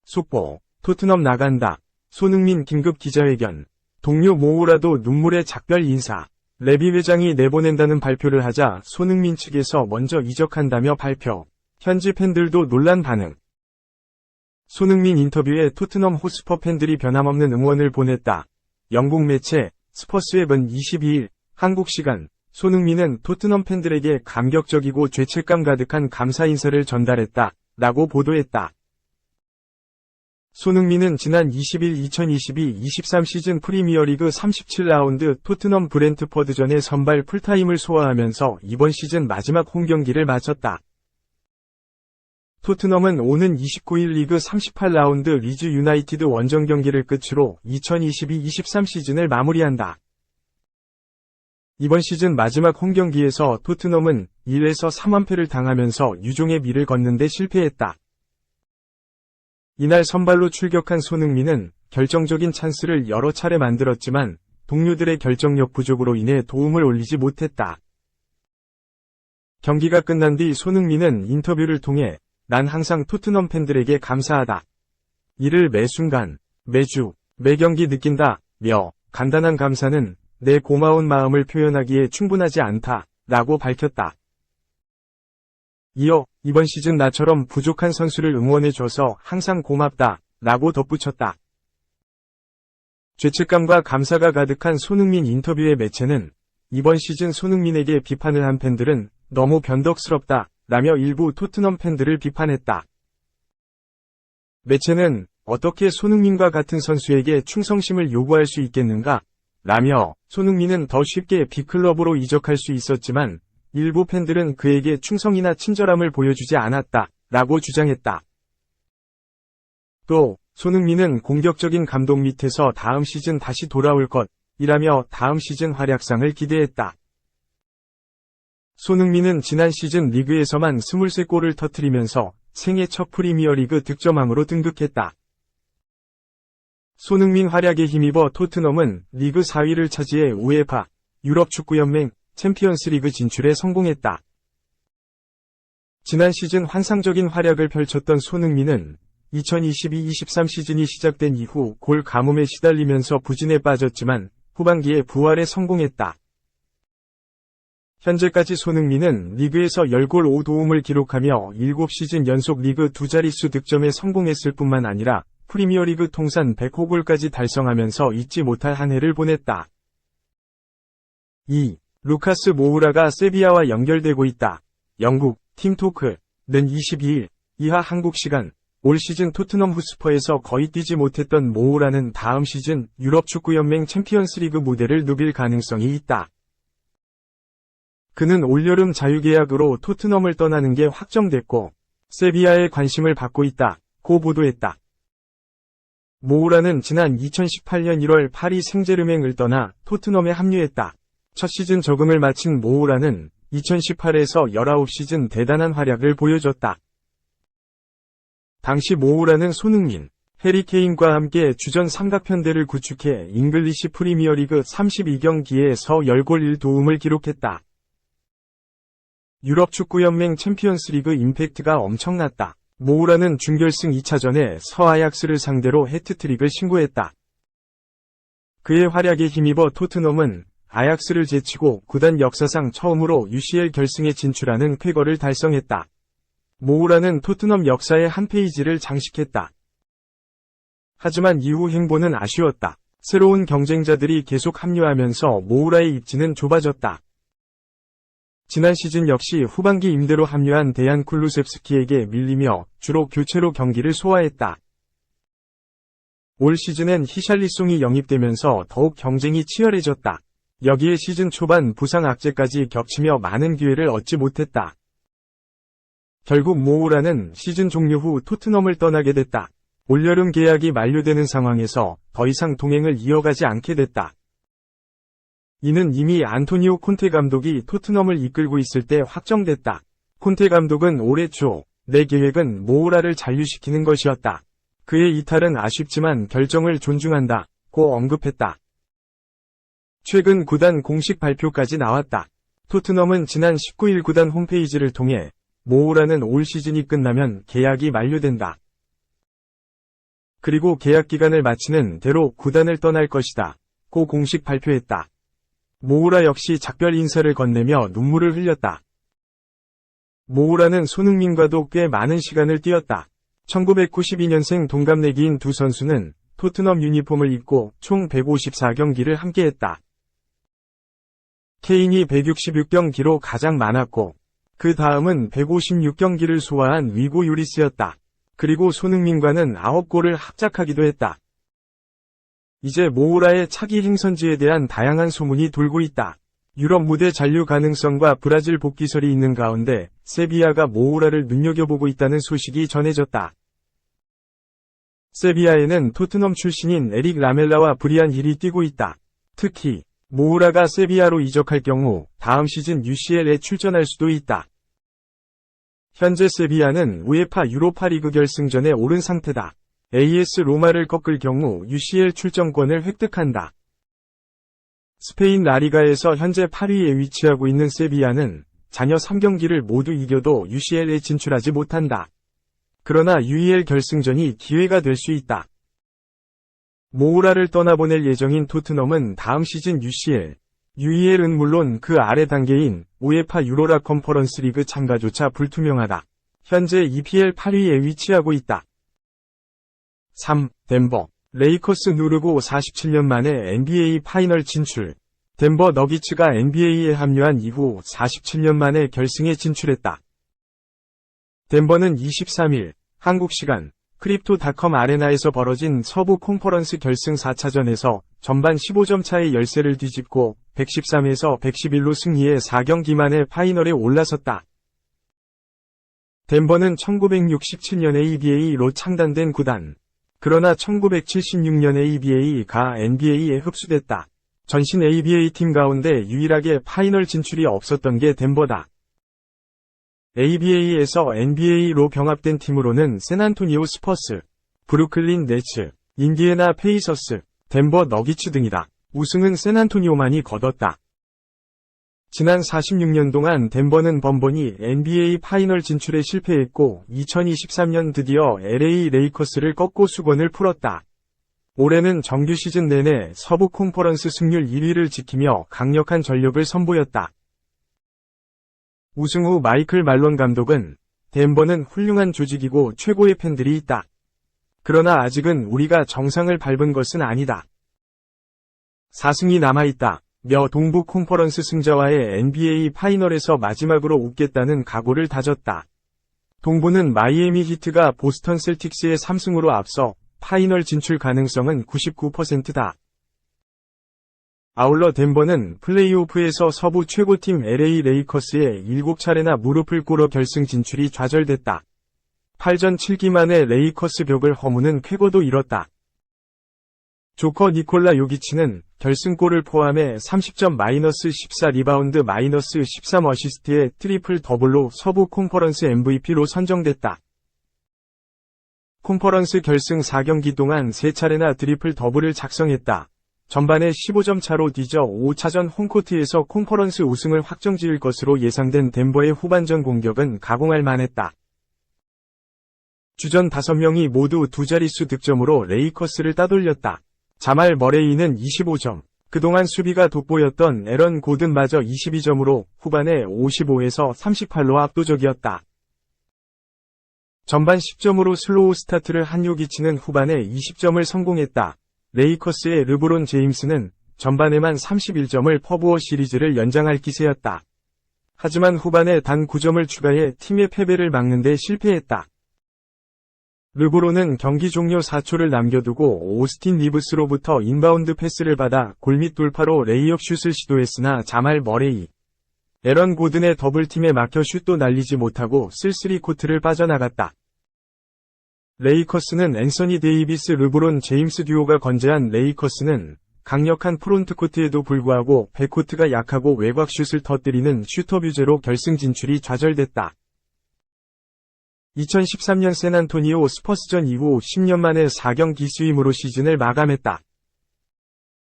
속보, 토트넘 나간다. 손흥민 긴급 기자회견. 동료 모우라도 눈물의 작별 인사. 레비 회장이 내보낸다는 발표를 하자 손흥민 측에서 먼저 이적한다며 발표. 현지 팬들도 놀란 반응. 손흥민 인터뷰에 토트넘 호스퍼 팬들이 변함없는 응원을 보냈다. 영국 매체 스퍼스웹은 22일 한국 시간 손흥민은 토트넘 팬들에게 감격적이고 죄책감 가득한 감사 인사를 전달했다. 라고 보도했다. 손흥민은 지난 20일 2022-23 시즌 프리미어리그 37라운드 토트넘 브렌트퍼드전에 선발 풀타임을 소화하면서 이번 시즌 마지막 홈경기를 마쳤다. 토트넘은 오는 29일 리그 38라운드 리즈 유나이티드 원정 경기를 끝으로 2022-23 시즌을 마무리한다. 이번 시즌 마지막 홈경기에서 토트넘은 1에서 3완패를 당하면서 유종의 미를 걷는 데 실패했다. 이날 선발로 출격한 손흥민은 결정적인 찬스를 여러 차례 만들었지만 동료들의 결정력 부족으로 인해 도움을 올리지 못했다. 경기가 끝난 뒤 손흥민은 인터뷰를 통해 난 항상 토트넘 팬들에게 감사하다. 이를 매 순간, 매주, 매 경기 느낀다. 며 간단한 감사는 내 고마운 마음을 표현하기에 충분하지 않다. 라고 밝혔다. 이어 이번 시즌 나처럼 부족한 선수를 응원해줘서 항상 고맙다. 라고 덧붙였다. 죄책감과 감사가 가득한 손흥민 인터뷰의 매체는 이번 시즌 손흥민에게 비판을 한 팬들은 너무 변덕스럽다. 라며 일부 토트넘 팬들을 비판했다. 매체는 어떻게 손흥민과 같은 선수에게 충성심을 요구할 수 있겠는가? 라며 손흥민은 더 쉽게 B클럽으로 이적할 수 있었지만 일부 팬들은 그에게 충성이나 친절함을 보여주지 않았다. 라고 주장했다. 또 손흥민은 공격적인 감독 밑에서 다음 시즌 다시 돌아올 것이라며 다음 시즌 활약상을 기대했다. 손흥민은 지난 시즌 리그에서만 23골을 터뜨리면서 생애 첫 프리미어리그 득점왕으로 등극했다. 손흥민 활약에 힘입어 토트넘은 리그 4위를 차지해 우에파, 유럽축구연맹, 챔피언스리그 진출에 성공했다. 지난 시즌 환상적인 활약을 펼쳤던 손흥민은 2022-23 시즌이 시작된 이후 골 가뭄에 시달리면서 부진에 빠졌지만 후반기에 부활에 성공했다. 현재까지 손흥민은 리그에서 10골 5도움을 기록하며 7시즌 연속 리그 두 자릿수 득점에 성공했을 뿐만 아니라 프리미어리그 통산 100호골까지 달성하면서 잊지 못할 한 해를 보냈다. 2. 루카스 모우라가 세비야와 연결되고 있다. 영국 팀토크는 22일 이하 한국 시간 올 시즌 토트넘 후스퍼에서 거의 뛰지 못했던 모우라는 다음 시즌 유럽축구연맹 챔피언스리그 무대를 누빌 가능성이 있다. 그는 올여름 자유계약으로 토트넘을 떠나는 게 확정됐고 세비야의 관심을 받고 있다고 보도했다. 모우라는 지난 2018년 1월 파리 생제르맹을 떠나 토트넘에 합류했다. 첫 시즌 적응을 마친 모우라는 2018에서 19시즌 대단한 활약을 보여줬다. 당시 모우라는 손흥민, 해리 케인과 함께 주전 삼각편대를 구축해 잉글리시 프리미어리그 32경기에서 10골 1도움을 기록했다. 유럽축구연맹 챔피언스리그 임팩트가 엄청났다. 모우라는 준결승 2차전에 서아약스를 상대로 해트트릭을 신고했다. 그의 활약에 힘입어 토트넘은 아약스를 제치고 구단 역사상 처음으로 UCL 결승에 진출하는 쾌거를 달성했다. 모우라는 토트넘 역사의 한 페이지를 장식했다. 하지만 이후 행보는 아쉬웠다. 새로운 경쟁자들이 계속 합류하면서 모우라의 입지는 좁아졌다. 지난 시즌 역시 후반기 임대로 합류한 데얀 쿨루셉스키에게 밀리며 주로 교체로 경기를 소화했다. 올 시즌엔 히샬리송이 영입되면서 더욱 경쟁이 치열해졌다. 여기에 시즌 초반 부상 악재까지 겹치며 많은 기회를 얻지 못했다. 결국 모우라는 시즌 종료 후 토트넘을 떠나게 됐다. 올여름 계약이 만료되는 상황에서 더 이상 동행을 이어가지 않게 됐다. 이는 이미 안토니오 콘테 감독이 토트넘을 이끌고 있을 때 확정됐다. 콘테 감독은 올해 초 내 계획은 모우라를 잔류시키는 것이었다. 그의 이탈은 아쉽지만 결정을 존중한다고 언급했다. 최근 구단 공식 발표까지 나왔다. 토트넘은 지난 19일 구단 홈페이지를 통해 모우라는 올 시즌이 끝나면 계약이 만료된다. 그리고 계약 기간을 마치는 대로 구단을 떠날 것이다. 고 공식 발표했다. 모우라 역시 작별 인사를 건네며 눈물을 흘렸다. 모우라는 손흥민과도 꽤 많은 시간을 뛰었다. 1992년생 동갑내기인 두 선수는 토트넘 유니폼을 입고 총 154경기를 함께했다. 케인이 166경기로 가장 많았고 그 다음은 156경기를 소화한 위고 유리스였다. 그리고 손흥민과는 9골을 합작하기도 했다. 이제 모우라의 차기 행선지에 대한 다양한 소문이 돌고 있다. 유럽 무대 잔류 가능성과 브라질 복귀설이 있는 가운데 세비야가 모우라를 눈여겨보고 있다는 소식이 전해졌다. 세비야에는 토트넘 출신인 에릭 라멜라와 브리안 힐이 뛰고 있다. 특히 모우라가 세비야로 이적할 경우 다음 시즌 UCL에 출전할 수도 있다. 현재 세비야는 우에파 유로파리그 결승전에 오른 상태다. AS 로마를 꺾을 경우 UCL 출전권을 획득한다. 스페인 라리가에서 현재 8위에 위치하고 있는 세비야는 자녀 3경기를 모두 이겨도 UCL에 진출하지 못한다. 그러나 UEL 결승전이 기회가 될 수 있다. 모우라를 떠나보낼 예정인 토트넘은 다음 시즌 UCL, UEL은 물론 그 아래 단계인 우에파 유로라 컨퍼런스 리그 참가조차 불투명하다. 현재 EPL 8위에 위치하고 있다. 3. 덴버 레이커스 누르고 47년 만에 NBA 파이널 진출. 덴버 너기츠가 NBA에 합류한 이후 47년 만에 결승에 진출했다. 덴버는 23일 한국 시간 크립토닷컴 아레나에서 벌어진 서부 콘퍼런스 결승 4차전에서 전반 15점 차의 열세를 뒤집고 113에서 111로 승리해 4경기 만에 파이널에 올라섰다. 덴버는 1967년 ABA로 창단된 구단. 그러나 1976년 ABA가 NBA에 흡수됐다. 전신 ABA 팀 가운데 유일하게 파이널 진출이 없었던 게 덴버다. ABA에서 NBA로 병합된 팀으로는 샌안토니오 스퍼스, 브루클린 네츠, 인디애나 페이서스, 덴버 너기츠 등이다. 우승은 샌안토니오만이 거뒀다. 지난 46년 동안 덴버는 번번이 NBA 파이널 진출에 실패했고 2023년 드디어 LA 레이커스를 꺾고 수건을 풀었다. 올해는 정규 시즌 내내 서부 콘퍼런스 승률 1위를 지키며 강력한 전력을 선보였다. 우승 후 마이클 말론 감독은 덴버는 훌륭한 조직이고 최고의 팬들이 있다. 그러나 아직은 우리가 정상을 밟은 것은 아니다. 4승이 남아있다. 며 동부 콘퍼런스 승자와의 NBA 파이널에서 마지막으로 웃겠다는 각오를 다졌다. 동부는 마이애미 히트가 보스턴 셀틱스의 3승으로 앞서 파이널 진출 가능성은 99%다. 아울러 덴버는 플레이오프에서 서부 최고팀 LA 레이커스에 7차례나 무릎을 꿇어 결승 진출이 좌절됐다. 8전 7기 만에 레이커스 벽을 허무는 쾌거도 이뤘다. 조커 니콜라 요기치는 결승골을 포함해 30점 -14 리바운드 -13 어시스트의 트리플 더블로 서부 콘퍼런스 MVP로 선정됐다. 콘퍼런스 결승 4경기 동안 3차례나 트리플 더블을 작성했다. 전반에 15점 차로 뒤져 5차전 홈코트에서 콘퍼런스 우승을 확정지을 것으로 예상된 덴버의 후반전 공격은 가공할 만했다. 주전 5명이 모두 두 자릿수 득점으로 레이커스를 따돌렸다. 자말 머레이는 25점. 그동안 수비가 돋보였던 에런 고든마저 22점으로 후반에 55에서 38로 압도적이었다. 전반 10점으로 슬로우 스타트를 한 요기치는 후반에 20점을 성공했다. 레이커스의 르브론 제임스는 전반에만 31점을 퍼부어 시리즈를 연장할 기세였다. 하지만 후반에 단 9점을 추가해 팀의 패배를 막는 데 실패했다. 르브론은 경기 종료 4초를 남겨두고 오스틴 리브스로부터 인바운드 패스를 받아 골밑 돌파로 레이업 슛을 시도했으나 자말 머레이, 에런 고든의 더블팀에 막혀 슛도 날리지 못하고 쓸쓸히 코트를 빠져나갔다. 레이커스는 앤서니 데이비스 르브론 제임스 듀오가 건재한 레이커스는 강력한 프론트코트에도 불구하고 백코트가 약하고 외곽 슛을 터뜨리는 슈터 뷰제로 결승 진출이 좌절됐다. 2013년 샌안토니오 스퍼스전 이후 10년 만에 4경기 스윕으로 시즌을 마감했다.